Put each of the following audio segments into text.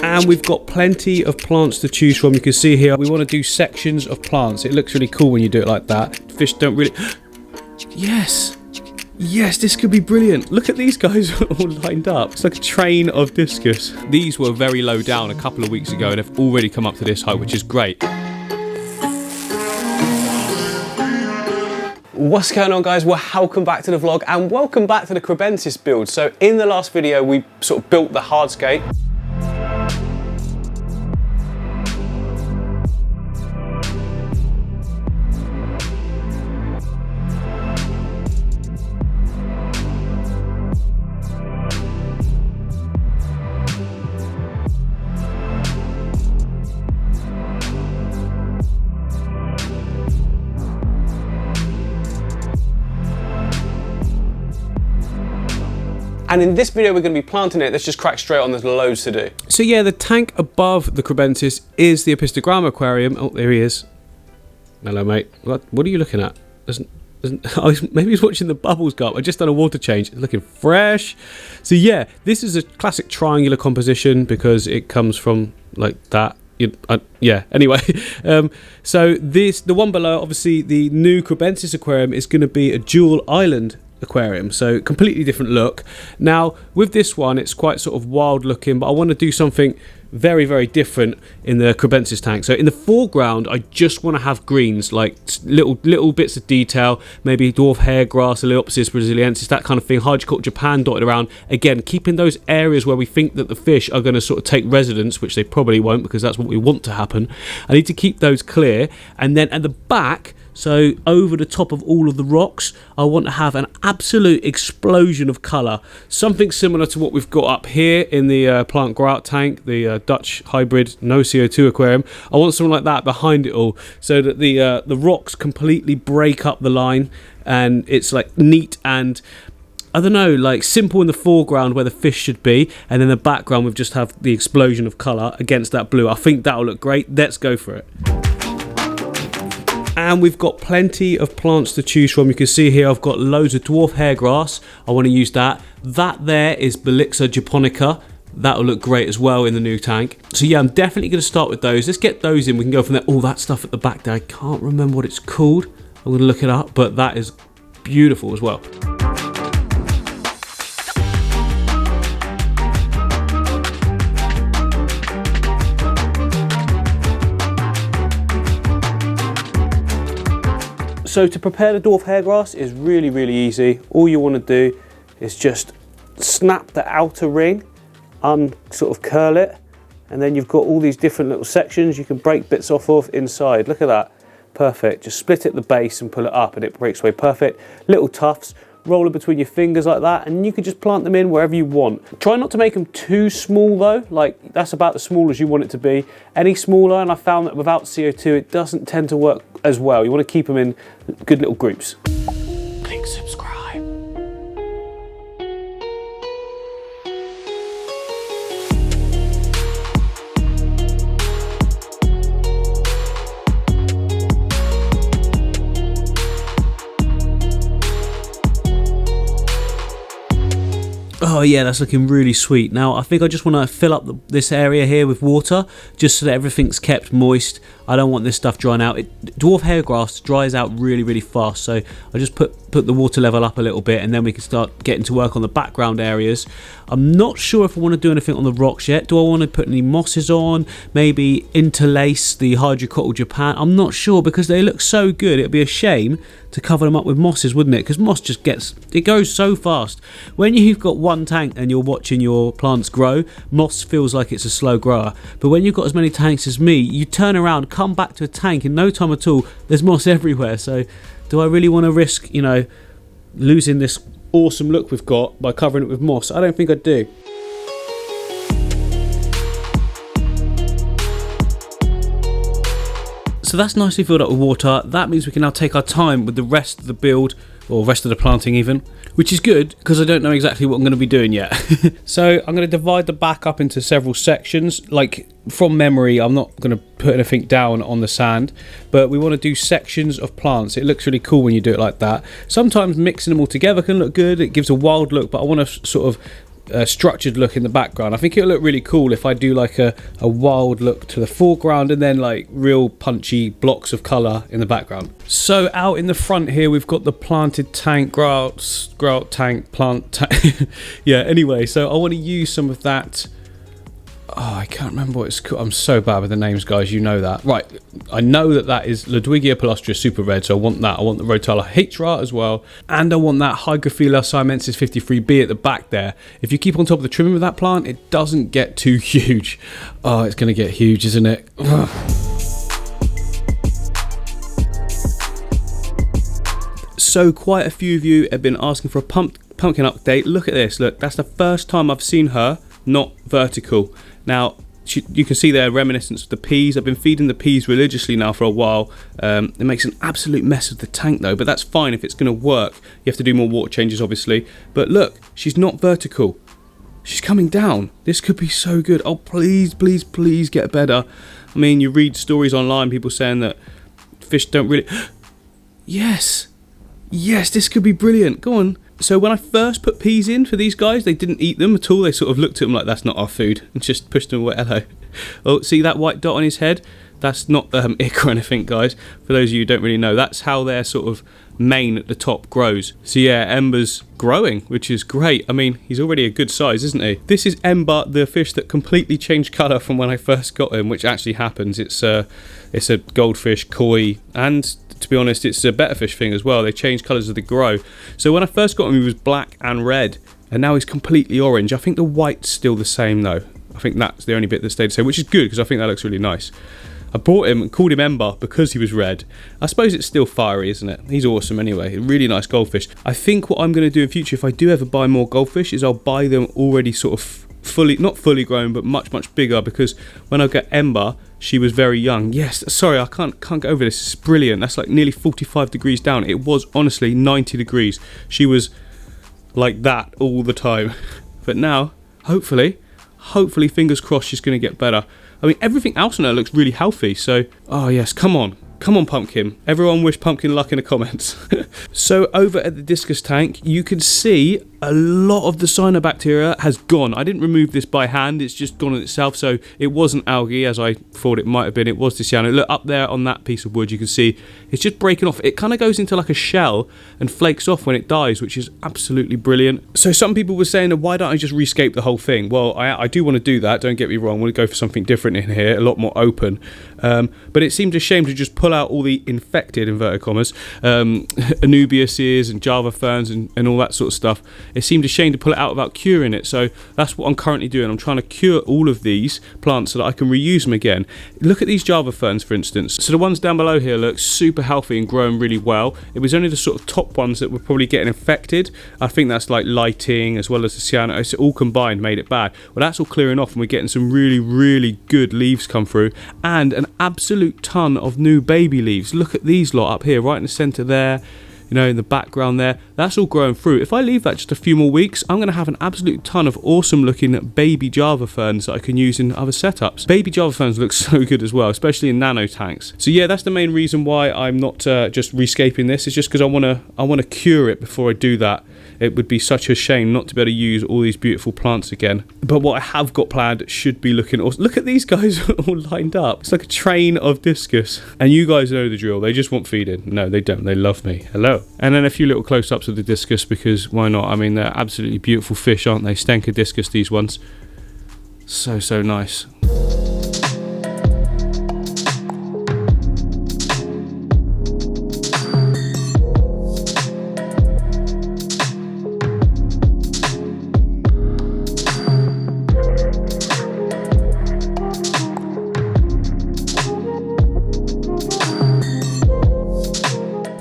And we've got plenty of plants to choose from. You can see here, we want to do sections of plants. It looks really cool when you do it like that. Fish don't really... Yes! Yes, this could be brilliant. Look at these guys all lined up. It's like a train of discus. These were very low down a couple of weeks ago and have already come up to this height, which is great. What's going on, guys? Well, welcome back to the vlog and welcome back to the Kribensis build. So in the last video, we sort of built the hardscape. And in this video, we're going to be planting it. Let's just crack straight on, there's loads to do. So yeah, the tank above the Kribensis is the aquarium aquarium. Oh, there he is. Hello, mate. What are you looking at? Maybe he's watching the bubbles go up. I just done a water change. It's looking fresh. So yeah, this is a classic triangular composition because it comes from like that. Yeah, anyway, so the one below, obviously the new Kribensis aquarium is going to be a dual island aquarium, so completely different look. Now with this one, it's quite sort of wild looking, but I want to do something very, very different in the Kribensis tank. So in the foreground, I just want to have greens, like little bits of detail, maybe dwarf hairgrass, Aleopsis brasiliensis, that kind of thing, Hydroculture Japan dotted around. Again, keeping those areas where we think that the fish are going to sort of take residence, which they probably won't because that's what we want to happen. I need to keep those clear. And then at the back, so over the top of all of the rocks, I want to have an absolute explosion of colour. Something similar to what we've got up here in the plant grow out tank, the Dutch hybrid no CO2 aquarium. I want something like that behind it all, so that the rocks completely break up the line and it's like neat and, I don't know, like simple in the foreground where the fish should be, and in the background we've just have the explosion of colour against that blue. I think that'll look great. Let's go for it. And we've got plenty of plants to choose from. You can see here I've got loads of dwarf hairgrass. I want to use that. That there is Belixa japonica. That'll look great as well in the new tank. So yeah, I'm definitely going to start with those. Let's get those in. We can go from there. All that stuff at the back there, I can't remember what it's called. I'm going to look it up, but that is beautiful as well. So to prepare the dwarf hairgrass is really, really easy. All you want to do is just snap the outer ring, sort of curl it, and then you've got all these different little sections you can break bits off of inside. Look at that, perfect. Just split it at the base and pull it up and it breaks away perfect. Little tufts, roll it between your fingers like that, and you can just plant them in wherever you want. Try not to make them too small though, like that's about as small as you want it to be. Any smaller, and I found that without CO2 it doesn't tend to work as well. You want to keep them in good little groups. Click subscribe. Oh yeah, that's looking really sweet. Now I think I just want to fill up this area here with water just so that everything's kept moist. I don't want this stuff drying out. Dwarf hairgrass dries out really, really fast, so I just put the water level up a little bit and then we can start getting to work on the background areas. I'm not sure if I want to do anything on the rocks yet. Do I want to put any mosses on? Maybe interlace the Hydroculture Japan? I'm not sure because they look so good. It'd be a shame to cover them up with mosses, wouldn't it? Because moss just it goes so fast. When you've got one tank and you're watching your plants grow, moss feels like it's a slow grower. But when you've got as many tanks as me, you turn around, come back to a tank in no time at all, there's moss everywhere. So do I really want to risk, you know, losing this awesome look we've got by covering it with moss? I don't think I do. So that's nicely filled up with water. That means we can now take our time with the rest of the build, or rest of the planting even, which is good because I don't know exactly what I'm going to be doing yet. So I'm going to divide the back up into several sections. Like from memory, I'm not going to put anything down on the sand, but we want to do sections of plants. It looks really cool when you do it like that. Sometimes mixing them all together can look good. It gives a wild look, but I want to sort of structured look in the background. I think it'll look really cool if I do like a wild look to the foreground and then like real punchy blocks of colour in the background. So out in the front here we've got the planted tank, grow out tank, plant tank. Yeah, anyway, so I want to use some of that. Oh, I can't remember what it's called. I'm so bad with the names, guys. You know that. Right, I know that is Ludwigia palustre Super Red, so I want that. I want the Rotala Hra as well. And I want that Hygrophila siamensis 53B at the back there. If you keep on top of the trimming with that plant, it doesn't get too huge. Oh, it's going to get huge, isn't it? Ugh. So quite a few of you have been asking for a pumpkin update. Look at this. Look, that's the first time I've seen her not vertical. Now, you can see there reminiscence of the peas. I've been feeding the peas religiously now for a while. It makes an absolute mess of the tank though, but that's fine if it's going to work. You have to do more water changes obviously. But look, she's not vertical. She's coming down. This could be so good. Oh, please, please, please get better. I mean, you read stories online, people saying that fish don't really... Yes! Yes, this could be brilliant. Go on. So when I first put peas in for these guys, they didn't eat them at all. They sort of looked at them like, that's not our food, and just pushed them away. Hello. Oh, see that white dot on his head? That's not ick or anything, guys. For those of you who don't really know, that's how their sort of mane at the top grows. So yeah, Ember's growing, which is great. I mean, he's already a good size, isn't he? This is Ember, the fish that completely changed colour from when I first got him, which actually happens. It's a goldfish, koi, and to be honest, it's a better fish thing as well. They change colours as they grow. So when I first got him, he was black and red, and now he's completely orange. I think the white's still the same though. I think that's the only bit that stayed the same, which is good because I think that looks really nice. I bought him and called him Ember because he was red. I suppose it's still fiery, isn't it? He's awesome anyway. A really nice goldfish. I think what I'm going to do in future, if I do ever buy more goldfish, is I'll buy them already sort of not fully grown, but much, much bigger, because when I got Ember, she was very young. Yes, sorry, I can't go over this. It's brilliant. That's like nearly 45 degrees down. It was honestly 90 degrees. She was like that all the time. But now, hopefully, fingers crossed, she's going to get better. I mean, everything else on her looks really healthy. So, oh yes, come on. Come on, Pumpkin. Everyone wish Pumpkin luck in the comments. So over at the discus tank, you can see a lot of the cyanobacteria has gone. I didn't remove this by hand. It's just gone on itself. So it wasn't algae, as I thought it might have been. It was the cyano. Look, up there on that piece of wood, you can see it's just breaking off. It kind of goes into like a shell and flakes off when it dies, which is absolutely brilliant. So some people were saying, why don't I just rescape the whole thing? Well, I do want to do that. Don't get me wrong. I want to go for something different in here, a lot more open. But it seemed a shame to just pull out all the infected, inverted commas, Anubiuses and Java ferns and all that sort of stuff. It seemed a shame to pull it out without curing it. So that's what I'm currently doing. I'm trying to cure all of these plants so that I can reuse them again. Look at these Java ferns, for instance. So the ones down below here look super healthy and growing really well. It was only the sort of top ones that were probably getting infected. I think that's like lighting as well as the cyano. It's all combined made it bad. Well, that's all clearing off and we're getting some really, really good leaves come through and an absolute ton of new baby leaves. Look at these lot up here, right in the centre there, you know, in the background there. That's all growing through. If I leave that just a few more weeks, I'm going to have an absolute ton of awesome looking baby Java ferns that I can use in other setups. Baby Java ferns look so good as well, especially in nano tanks. So yeah, that's the main reason why I'm not just rescaping this. It's just because I want to cure it before I do that. It would be such a shame not to be able to use all these beautiful plants again. But what I have got planned should be looking awesome. Look at these guys all lined up. It's like a train of discus. And you guys know the drill. They just want feeding. No, they don't. They love me. Hello. And then a few little close-ups of the discus, because why not? I mean, they're absolutely beautiful fish, aren't they? Stenka discus, these ones. So, so nice.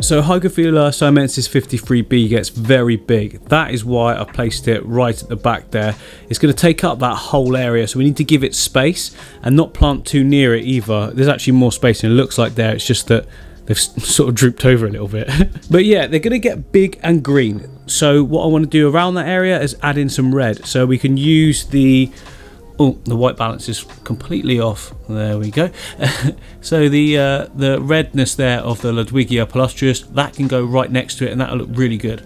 So Hygrophila siamensis 53B gets very big. That is why I placed it right at the back there. It's going to take up that whole area, so we need to give it space and not plant too near it either. There's actually more space than it looks like there. It's just that they've sort of drooped over a little bit. But yeah, they're going to get big and green. So what I want to do around that area is add in some red. So we can use the... Oh, the white balance is completely off. There we go. So the redness there of the Ludwigia palustre, that can go right next to it and that'll look really good.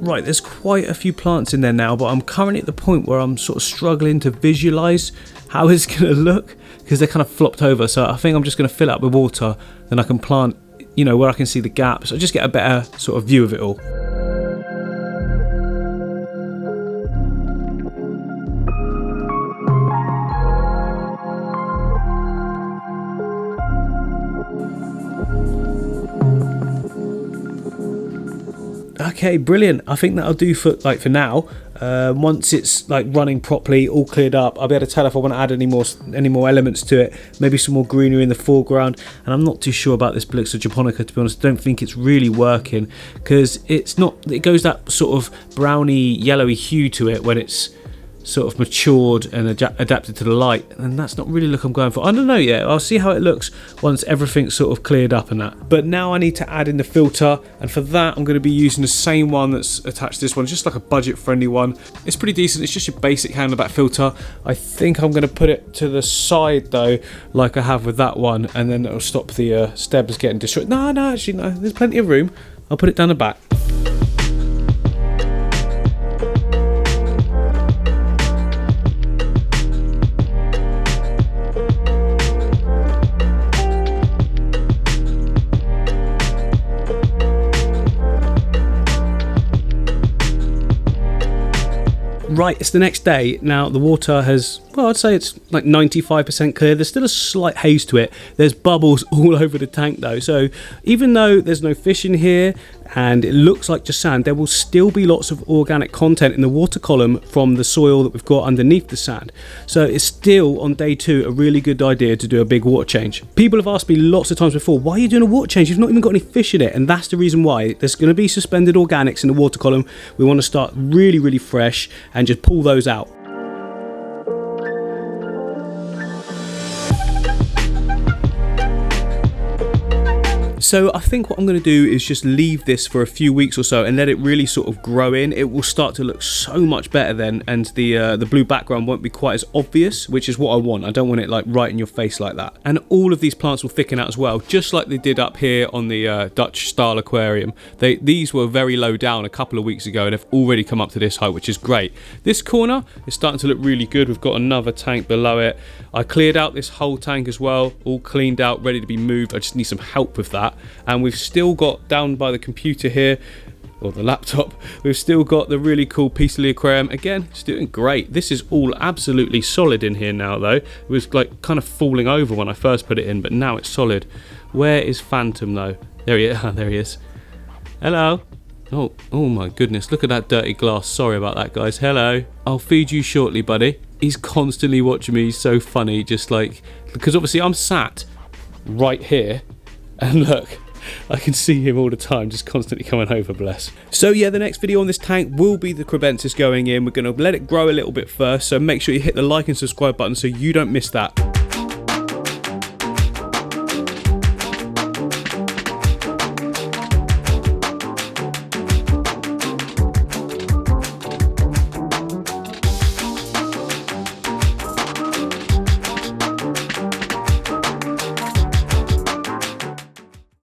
Right, there's quite a few plants in there now, but I'm currently at the point where I'm sort of struggling to visualize how it's going to look, because they're kind of flopped over. So I think I'm just going to fill it up with water, then I can plant, you know, where I can see the gaps. I just get a better sort of view of it all. Okay, brilliant. I think that'll do for now. Once it's like running properly, all cleared up, I'll be able to tell if I want to add any more elements to it. Maybe some more greenery in the foreground. And I'm not too sure about this Blixa japonica, to be honest. I don't think it's really working, because it's not. It goes that sort of browny, yellowy hue to it when it's sort of matured and adapted to the light, and that's not really the look I'm going for. I don't know yet. I'll see how it looks once everything's sort of cleared up and that. But now I need to add in the filter, and for that I'm going to be using the same one that's attached to this one, just like a budget friendly one. It's pretty decent. It's just your basic handleback filter. I think I'm going to put it to the side though, like I have with that one, and then it'll stop the stems getting destroyed. No, actually no, there's plenty of room. I'll put it down the back. Right, it's the next day. Now the water has, well, I'd say it's like 95% clear. There's still a slight haze to it. There's bubbles all over the tank though. So even though there's no fish in here and it looks like just sand, there will still be lots of organic content in the water column from the soil that we've got underneath the sand. So it's still, on day 2, a really good idea to do a big water change. People have asked me lots of times before, why are you doing a water change? You've not even got any fish in it. And that's the reason why. There's going to be suspended organics in the water column. We want to start really, really fresh and just pull those out. So I think what I'm going to do is just leave this for a few weeks or so and let it really sort of grow in. It will start to look so much better then, and the blue background won't be quite as obvious, which is what I want. I don't want it like right in your face like that. And all of these plants will thicken out as well, just like they did up here on the Dutch style aquarium. These were very low down a couple of weeks ago and have already come up to this height, which is great. This corner is starting to look really good. We've got another tank below it. I cleared out this whole tank as well, all cleaned out, ready to be moved. I just need some help with that. And we've still got down by the computer here, or the laptop, we've still got the really cool piece of the aquarium. Again, it's doing great. This is all absolutely solid in here now though. It was like kind of falling over when I first put it in, but now it's solid. Where is Phantom though? There he is. There he is. Hello. Oh my goodness, look at that dirty glass. Sorry about that, guys. Hello. I'll feed you shortly, buddy. He's constantly watching me. He's so funny, just like, because obviously I'm sat right here, and look, I can see him all the time, just constantly coming over, bless. So yeah, the next video on this tank will be the Kribensis going in. We're going to let it grow a little bit first, so make sure you hit the like and subscribe button so you don't miss that.